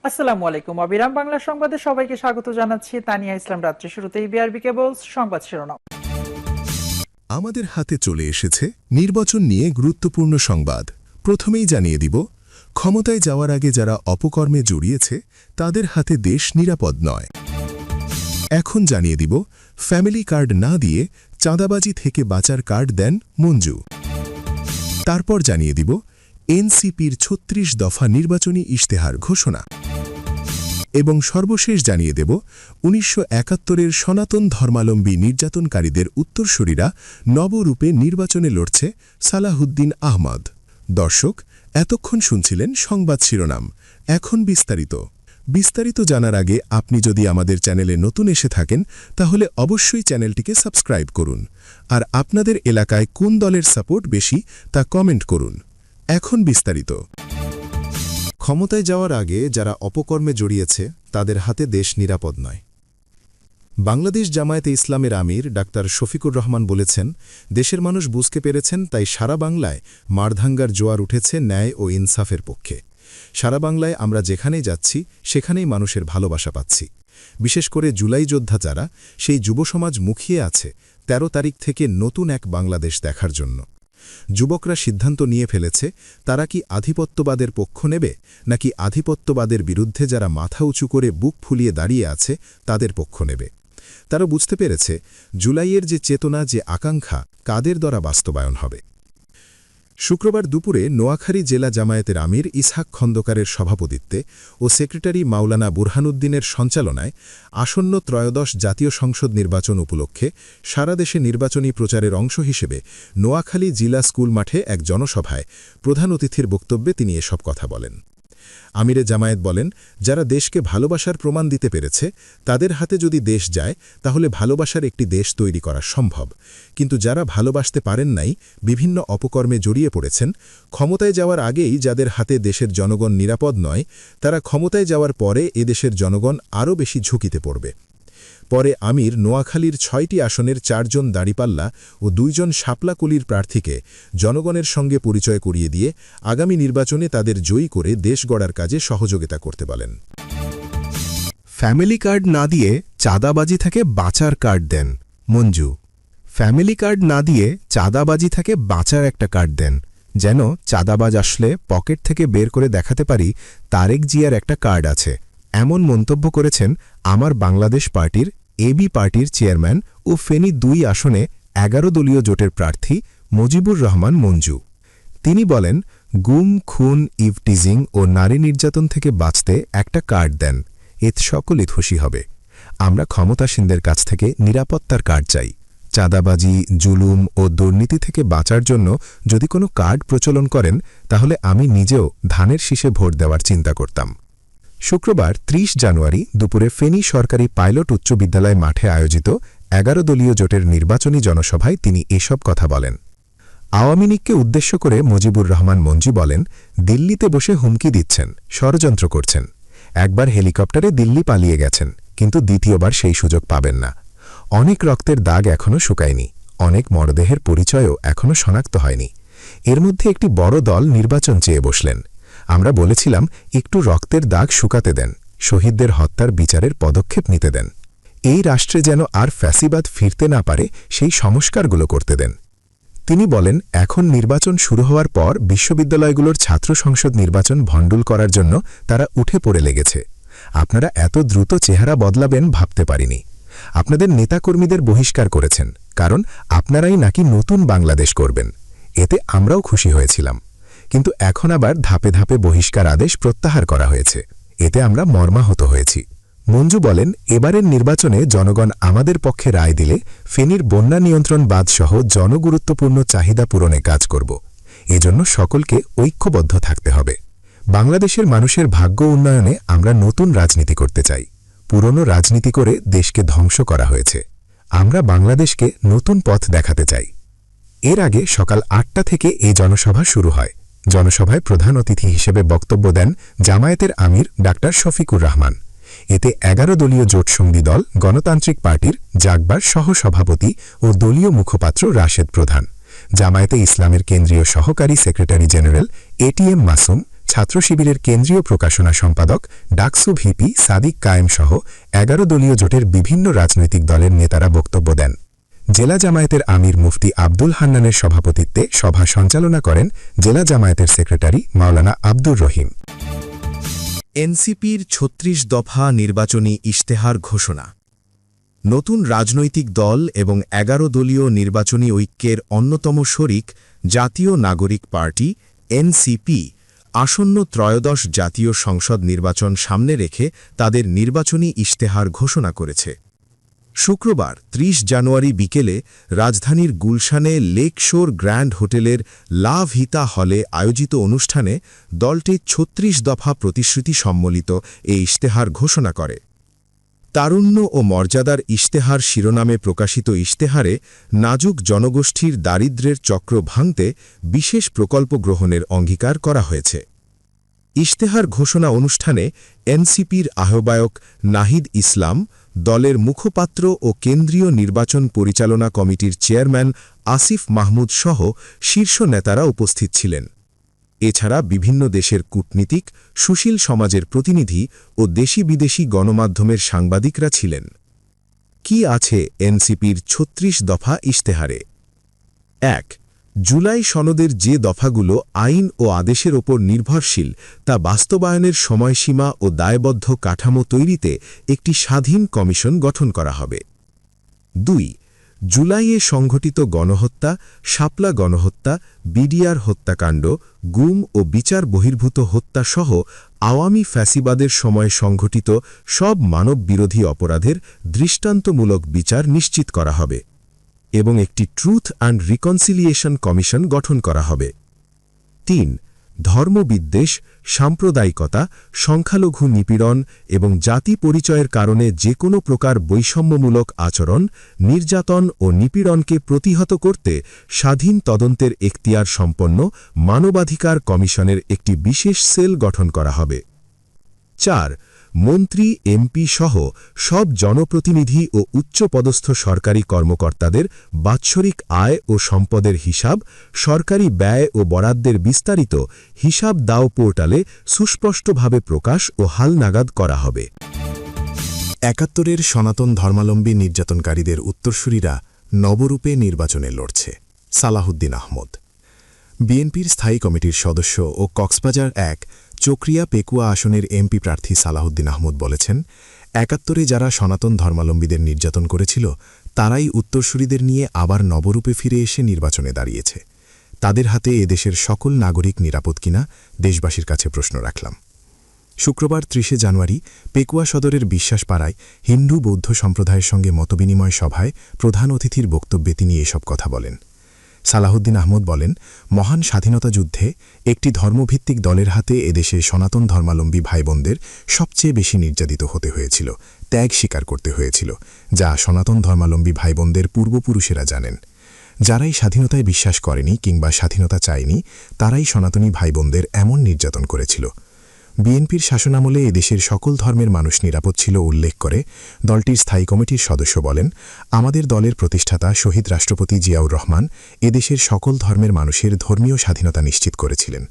আসসালামু আলাইকুম। অবিরাম বাংলা সংবাদে সবাইকে স্বাগত জানাচ্ছি। তানিয়া ইসলাম। রাত্রি শুরুতেই বিআরবি কেবলস সংবাদ শিরোনাম। আমাদের হাতে চলে এসেছে নির্বাচন নিয়ে গুরুত্বপূর্ণ সংবাদ। প্রথমেই জানিয়ে দিব, ক্ষমতায় যাওয়ার আগে যারা অপকর্মে জড়িয়েছে তাদের হাতে দেশ নিরাপদ নয়। এখন জানিয়ে দিব, ফ্যামিলি কার্ড না দিয়ে চাঁদাবাজি থেকে বাঁচার কার্ড দেন মঞ্জু। তারপর জানিয়ে দিব, এনসিপির ৩৬ দফা নির্বাচনী ইশতেহার ঘোষণা। এবং সর্বশেষ জানিয়ে দেব, ১৯৭১-এর সনাতন ধর্মাবলম্বী নির্যাতনকারীদের উত্তরসূরিরা নবরূপে নির্বাচনে লড়ছে সালাহুদ্দিন আহমদ। দর্শক, এতক্ষণ শুনছিলেন সংবাদ শিরোনাম। এখন বিস্তারিত জানার আগে আপনি যদি আমাদের চ্যানেলে নতুন এসে থাকেন তাহলে অবশ্যই চ্যানেলটিকে সাবস্ক্রাইব করুন। আর আপনাদের এলাকায় কোন দলের সাপোর্ট বেশি তা কমেন্ট করুন। এখন বিস্তারিত। ক্ষমতায় যাওয়ার আগে যারা অপকর্মে জড়িয়েছে তাদের হাতে দেশ নিরাপদ নয়। বাংলাদেশ জামায়াতে ইসলামের আমির ডাক্তার শফিকুর রহমান বলেছেন, দেশের মানুষ বুঝতে পেরেছেন, তাই সারা বাংলায় মারধাঙ্গার জোয়ার উঠেছে ন্যায় ও ইনসাফের পক্ষে। সারা বাংলায় আমরা যেখানেই যাচ্ছি সেখানেই মানুষের ভালোবাসা পাচ্ছি। বিশেষ করে জুলাই যোদ্ধা যারা, সেই যুবসমাজ মুখিয়ে আছে ১৩ তারিখ থেকে নতুন এক বাংলাদেশ দেখার জন্য। যুবকরা সিদ্ধান্ত নিয়ে ফেলেছে, তারা কি আধিপত্যবাদের পক্ষ নেবে নাকি আধিপত্যবাদের বিরুদ্ধে যারা মাথা উঁচু করে বুক ফুলিয়ে দাঁড়িয়ে আছে তাদের পক্ষ নেবে। তারা বুঝতে পেরেছে, জুলাইয়ের যে চেতনা, যে আকাঙ্ক্ষা কাদের দ্বারা বাস্তবায়ন হবে। শুক্রবার দুপুরে নোয়াখালী জেলা জামায়াতের আমির ইসহাক খন্দকারের সভাপতিত্বে ও সেক্রেটারি মাওলানা বুরহানুদ্দিনের সঞ্চালনায় আসন্ন ত্রয়োদশ জাতীয় সংসদ নির্বাচন উপলক্ষে সারা দেশে নির্বাচনী প্রচারের অংশ হিসেবে নোয়াখালী জিলা স্কুল মাঠে এক জনসভায় প্রধান অতিথির বক্তব্যে তিনি এসব কথা বলেন। আমিরে জামায়াত বলেন, যারা দেশকে ভালোবাসার প্রমাণ দিতে পেরেছে তাদের হাতে যদি দেশ যায় তাহলে ভালোবাসার একটি দেশ তৈরি করা সম্ভব। কিন্তু যারা ভালোবাসতে পারেন নাই, বিভিন্ন অপকর্মে জড়িয়ে পড়েছেন, ক্ষমতায় যাওয়ার আগেই যাদের হাতে দেশের জনগণ নিরাপদ নয়, তারা ক্ষমতায় যাওয়ার পরে এদেশের জনগণ আরও বেশি ঝুঁকিতে পড়বে। পরে আমির নোয়াখালীর ৬টি আসনের ৪ জন দাঁড়িপাল্লা ও ২ জন শাপলাকলির প্রার্থীকে জনগণের সঙ্গে পরিচয় করিয়ে দিয়ে আগামী নির্বাচনে তাদের জয়ী করে দেশ গড়ার কাজে সহযোগিতা করতে বলেন। ফ্যামিলি কার্ড না দিয়ে চাঁদাবাজি থেকে বাঁচার কার্ড দেন মঞ্জু। ফ্যামিলি কার্ড না দিয়ে চাঁদাবাজি থেকে বাঁচার একটা কার্ড দেন, যেন চাঁদাবাজ আসলে পকেট থেকে বের করে দেখাতে পারি তারেক জিয়ার একটা কার্ড আছে। এমন মন্তব্য করেছেন আমার বাংলাদেশ পার্টির এবি পার্টির চেয়ারম্যান ও ফেনী ২ আসনে ১১ দলীয় জোটের প্রার্থী মুজিবুর রহমান মঞ্জু। তিনি বলেন, গুম, খুন, ইভটিজিং ও নারী নির্যাতন থেকে বাঁচতে একটা কার্ড দেন, এতে সকলে খুশি হবে। আমরা ক্ষমতাসীনদের কাছ থেকে নিরাপত্তার কার্ড চাই। চাঁদাবাজি, জুলুম ও দুর্নীতি থেকে বাঁচার জন্য যদি কোনো কার্ড প্রচলন করেন তাহলে আমি নিজেও ধানের শীষে ভোট দেওয়ার চিন্তা করতাম। শুক্রবার ৩০ জানুয়ারি দুপুরে ফেনী সরকারি পাইলট উচ্চ বিদ্যালয় মাঠে আয়োজিত ১১ দলীয় জোটের নির্বাচনী জনসভায় তিনি এসব কথা বলেন। আওয়ামী লীগকে উদ্দেশ্য করে মুজিবুর রহমান মঞ্জু বলেন, দিল্লিতে বসে হুমকি দিচ্ছেন, ষড়যন্ত্র করছেন। একবার হেলিকপ্টারে দিল্লি পালিয়ে গেছেন, কিন্তু দ্বিতীয়বার সেই সুযোগ পাবেন না। অনেক রক্তের দাগ এখনও শুকায়নি, অনেক মরদেহের পরিচয়ও এখনও শনাক্ত হয়নি। এর মধ্যে একটি বড় দল নির্বাচন চেয়ে বসলেন। আমরা বলেছিলাম, একটু রক্তের দাগ শুকাতে দেন, শহীদদের হত্যার বিচারের পদক্ষেপ নিতে দেন। এই রাষ্ট্রে যেন আর ফ্যাসিবাদ ফিরতে না পারে সেই সংস্কারগুলো করতে দেন। তিনি বলেন, এখন নির্বাচন শুরু হওয়ার পর বিশ্ববিদ্যালয়গুলোর ছাত্র সংসদ নির্বাচন ভণ্ডুল করার জন্য তারা উঠে পড়ে লেগেছে। আপনারা এত দ্রুত চেহারা বদলাবেন ভাবতে পারিনি। আপনাদের নেতাকর্মীদের বহিষ্কার করেছেন, কারণ আপনারাই নাকি নতুন বাংলাদেশ করবেন। এতে আমরাও খুশি হয়েছিলাম, কিন্তু এখন আবার ধাপে ধাপে বহিষ্কার আদেশ প্রত্যাহার করা হয়েছে। এতে আমরা মর্মাহত হয়েছি। মঞ্জু বলেন, এবারের নির্বাচনে জনগণ আমাদের পক্ষে রায় দিলে ফেনীর বন্যা নিয়ন্ত্রণ বাঁধসহ জনগুরুত্বপূর্ণ চাহিদা পূরণে কাজ করব। এজন্য সকলকে ঐক্যবদ্ধ থাকতে হবে। বাংলাদেশের মানুষের ভাগ্য উন্নয়নে আমরা নতুন রাজনীতি করতে চাই। পুরনো রাজনীতি করে দেশকে ধ্বংস করা হয়েছে। আমরা বাংলাদেশকে নতুন পথ দেখাতে চাই। এর আগে সকাল ৮টা থেকে এই জনসভা শুরু হয়। জনসভায় প্রধান অতিথি হিসেবে বক্তব্য দেন জামায়াতের আমির ডাক্তার শফিকুর রহমান। এতে ১১ দলীয় জোটসঙ্গী দল গণতান্ত্রিক পার্টির জাগবার সহসভাপতি ও দলীয় মুখপাত্র রাশেদ প্রধান, জামায়াতে ইসলামের কেন্দ্রীয় সহকারী সেক্রেটারি জেনারেল এটিএম মাসুম, ছাত্র শিবিরের কেন্দ্রীয় প্রকাশনা সম্পাদক ডাকসু ভিপি সাদিক কায়েম সহ 11 দলীয় জোটের বিভিন্ন রাজনৈতিক দলের নেতারা বক্তব্য দেন। জেলা জামায়াতের আমির মুফতি আব্দুল হান্নানের সভাপতিত্বে সভা সঞ্চালনা করেন জেলা জামায়াতের সেক্রেটারি মাওলানা আব্দুর রহিম। এনসিপির ৩৬ দফা নির্বাচনী ইশতেহার ঘোষণা। নতুন রাজনৈতিক দল এবং 11 দলীয় নির্বাচনী ঐক্যের অন্যতম শরিক জাতীয় নাগরিক পার্টি এনসিপি আসন্ন ত্রয়োদশ জাতীয় সংসদ নির্বাচন সামনে রেখে তাদের নির্বাচনী ইশতেহার ঘোষণা করেছে। শুক্রবার ৩০ জানুয়ারি বিকেলে রাজধানীর গুলশানে লেক শোর গ্র্যান্ড হোটেলের লা ভিতা হলে আয়োজিত অনুষ্ঠানে দলটি ৩৬ দফা প্রতিশ্রুতি সম্বলিত এই ইশতেহার ঘোষণা করে। তারুণ্য ও মর্যাদার ইশতেহার শিরোনামে প্রকাশিত ইশতেহারে নাজুক জনগোষ্ঠীর দারিদ্র্যের চক্র ভাঙতে বিশেষ প্রকল্প গ্রহণের অঙ্গীকার করা হয়েছে। ইশতেহার ঘোষণা অনুষ্ঠানে এনসিপির আহ্বায়ক নাহিদ ইসলাম, দলের মুখপাত্র ও কেন্দ্রীয় নির্বাচন পরিচালনা কমিটির চেয়ারম্যান আসিফ মাহমুদ সহ শীর্ষ নেতারা উপস্থিত ছিলেন। এছাড়া বিভিন্ন দেশের কূটনীতিক, সুশীল সমাজের প্রতিনিধি ও দেশি বিদেশি গণমাধ্যমের সাংবাদিকরা ছিলেন। কি আছে এনসিপির ৩৬ দফা ইশতেহারে? ১. জুলাই সনদের যে দফাগুলো আইন ও আদেশের ওপর নির্ভরশীল তা বাস্তবায়নের সময়সীমা ও দায়বদ্ধ কাঠামো তৈরিতে একটি স্বাধীন কমিশন গঠন করা হবে। ২. জুলাইয়ে সংঘটিত গণহত্যা, শাপলা গণহত্যা, বিডিআর হত্যাকাণ্ড, গুম ও বিচার বহির্ভূত হত্যাসহ আওয়ামী ফ্যাসিবাদের সময় সংঘটিত সব মানববিরোধী অপরাধের দৃষ্টান্তমূলক বিচার নিশ্চিত করা হবে এবং একটি ট্রুথ অ্যান্ড রিকনসিলিয়েশন কমিশন গঠন করা হবে। ৩. ধর্মবিদ্বেষ, সাম্প্রদায়িকতা, সংখ্যালঘু নিপীড়ন এবং জাতি পরিচয়ের কারণে যে কোনো প্রকার বৈষম্যমূলক আচরণ, নির্যাতন ও নিপীড়নকে প্রতিহত করতে স্বাধীন তদন্তের এখতিয়ার সম্পন্ন মানবাধিকার কমিশনের একটি বিশেষ সেল গঠন করা হবে। ৪. মন্ত্রী, এমপি সহ সব জনপ্রতিনিধি ও উচ্চপদস্থ সরকারি কর্মকর্তাদের বাৎসরিক আয় ও সম্পদের হিসাব, সরকারি ব্যয় ও বরাদ্দের বিস্তারিত হিসাব দাও পোর্টালে সুস্পষ্টভাবে প্রকাশ ও হালনাগাদ করা হবে। ৭১-এর সনাতন ধর্মাবলম্বী নির্যাতনকারীদের উত্তরসূরিরা নবরূপে নির্বাচনে লড়ছে। সালাহুদ্দিন আহমদ। বিএনপির স্থায়ী কমিটির সদস্য ও কক্সবাজার ১ চকরিয়া পেকুয়া আসনের এমপি প্রার্থী সালাহুদ্দিন আহমদ বলেছেন, ৭১-এ যারা সনাতন ধর্মাবলম্বীদের নির্যাতন করেছিল তারাই উত্তরসূরিদের নিয়ে আবার নবরূপে ফিরে এসে নির্বাচনে দাঁড়িয়েছে। তাদের হাতে এদেশের সকল নাগরিক নিরাপদ কিনা দেশবাসীর কাছে প্রশ্ন রাখলাম। শুক্রবার ৩০ জানুয়ারি পেকুয়া সদরের বিশ্বাসপাড়ায় হিন্দু বৌদ্ধ সম্প্রদায়ের সঙ্গে মতবিনিময় সভায় প্রধান অতিথির বক্তব্যে তিনি এসব কথা বলেন। সালাহুদ্দিন আহমদ বলেন, মহান স্বাধীনতা যুদ্ধে একটি ধর্মভিত্তিক দলের হাতে এদেশে সনাতন ধর্মাবলম্বী ভাইবোনদের সবচেয়ে বেশি নির্যাতিত হতে হয়েছিল, ত্যাগ স্বীকার করতে হয়েছিল, যা সনাতন ধর্মাবলম্বী ভাইবোনদের পূর্বপুরুষেরা জানেন। যারাই স্বাধীনতায় বিশ্বাস করেনি কিংবা স্বাধীনতা চায়নি তারাই সনাতনী ভাইবোনদের এমন নির্যাতন করেছিল। বিএনপির শাসনামলে এদেশের সকল ধর্মের মানুষ নিরাপদ ছিল উল্লেখ করে দলটির স্থায়ী কমিটির সদস্য বলেন, আমাদের দলের প্রতিষ্ঠাতা শহীদ রাষ্ট্রপতি জিয়াউর রহমান এদেশের সকল ধর্মের মানুষের ধর্মীয় স্বাধীনতা নিশ্চিত করেছিলেন।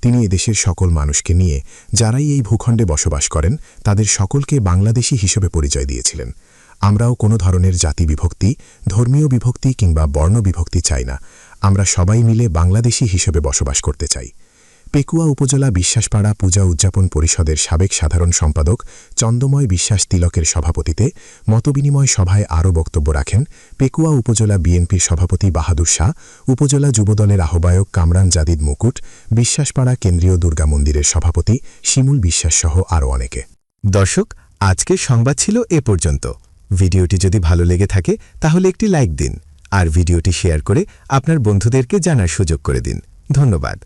তিনি এদেশের সকল মানুষকে নিয়ে যারাই এই ভূখণ্ডে বসবাস করেন তাদের সকলকে বাংলাদেশী হিসেবে পরিচয় দিয়েছিলেন। আমরাও কোনো ধরনের জাতি বিভক্তি, ধর্মীয় বিভক্তি কিংবা বর্ণ বিভক্তি চাই না। আমরা সবাই মিলে বাংলাদেশী হিসেবে বসবাস করতে চাই। পেকুয়া উপজেলা বিশ্বাসপাড়া পূজা উদযাপন পরিষদের সাবেক সাধারণ সম্পাদক চন্দময় বিশ্বাস তিলকের সভাপতিতে মতবিনিময় সভায় আরও বক্তব্য রাখেন পেকুয়া উপজেলা বিএনপির সভাপতি বাহাদুর শাহ, উপজেলা যুবদলের আহ্বায়ক কামরান জাদিদ মুকুট, বিশ্বাসপাড়া কেন্দ্রীয় দুর্গা মন্দিরের সভাপতি শিমুল বিশ্বাস সহ আরও অনেকে। দর্শক, আজকের সংবাদ ছিল এ পর্যন্ত। ভিডিওটি যদি ভালো লেগে থাকে তাহলে একটি লাইক দিন আর ভিডিওটি শেয়ার করে আপনার বন্ধুদেরকে জানার সুযোগ করে দিন। ধন্যবাদ।